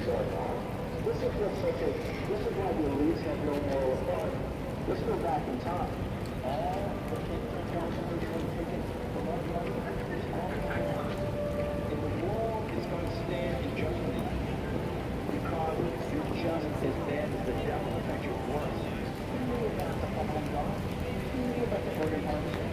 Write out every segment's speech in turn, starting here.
going on. This is why the elites have no moral authority. Let's go back in time. All the calculations were taken from our money. And the world is going to stand in judgment because you're just as bad as the devil. In fact, you're worse. You knew about the Falun God. You knew about the Organ Harvester.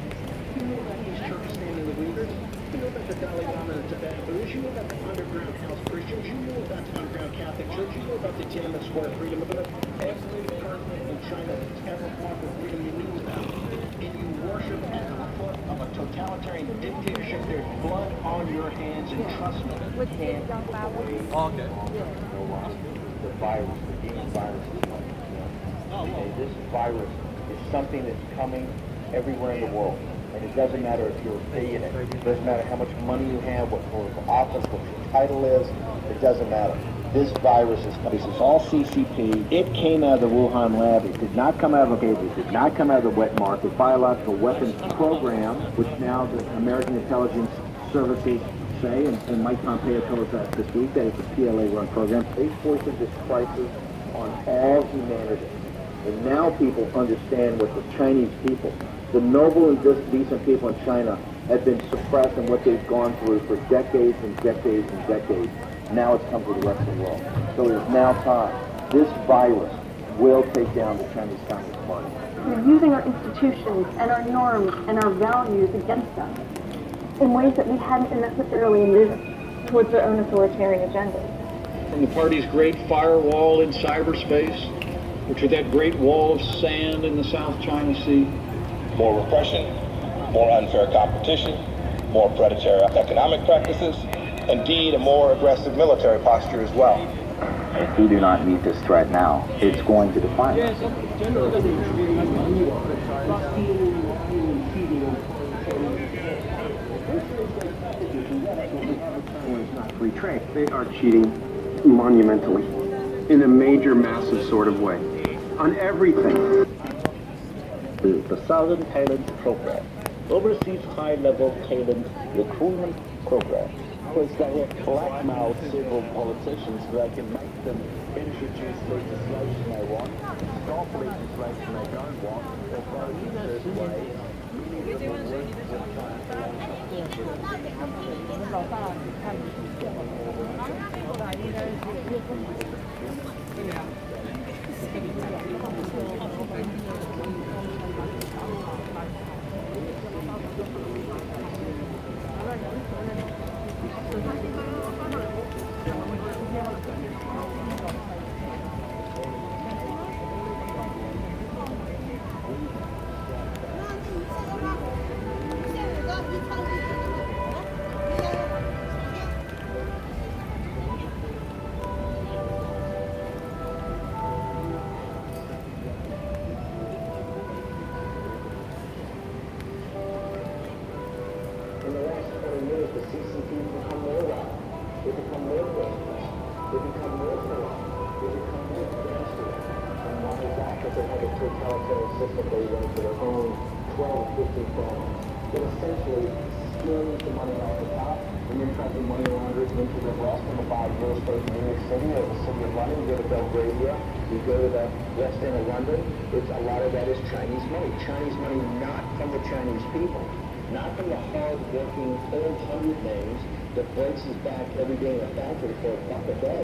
You knew about these Turkestan and the Uyghurs. You knew about the Dalai Lama and the Tibetan Buddhists. You knew about the underground house Christians. You knew about the underground Catholic Church. You knew about the Tiananmen Square freedom movement. Every person in China that's ever fought for freedom you knew about. And you worship at the foot of a totalitarian dictatorship. There's blood on your hands, and trust me, you can't look away. Okay. The virus, the demon virus is coming. Okay, this virus is something that's coming everywhere in the world. And it doesn't matter if you're a billionaire. It doesn't matter how much money you have, what political office, what your title is. It doesn't matter. This virus is coming. This is all CCP. It came out of the Wuhan lab. It did not come out of a cave. It did not come out of the wet market. Biological weapons program, which now the American intelligence services say, and Mike Pompeo told us that this week, that it's a PLA-run program. They foisted this crisis on all humanity. And now people understand what the Chinese people, the noble and decent people in China, have been suppressed and what they've gone through for decades and decades and decades. Now it's come to the rest of the world. So it is now time. This virus will take down the Chinese Communist Party. They're using our institutions and our norms and our values against us in ways that we hadn't necessarily envisioned towards their own authoritarian agendas. From the party's great firewall in cyberspace, which is that great wall of sand in the South China Sea. More repression, more unfair competition, more predatory economic practices, indeed a more aggressive military posture as well. If we do not meet this threat now, it's going to define us. It's not free trade. They are cheating monumentally, in a major, massive sort of way, on everything. The Southern Talent Program, overseas high-level talent recruitment program, was that will blackmail several politicians so that can make them introduce legislation they want, stop legislation they don't want, or vote in certain ways. In the last 20 years, the CCP become more radical. They become more dangerous. They become more corrupt. They become more desperate. And why is that? Because they have a totalitarian system they run for their own 12, 15 problems. They essentially steal the money off the top and then try to money launder it into the West and buy real estate in New York City or the city of London. You go to Belgravia, you go to the West End of London. A lot of that is Chinese money. Chinese money not from the Chinese people. Not from the hard-working, old hundred names that breaks his back every day in a factory for a buck a day.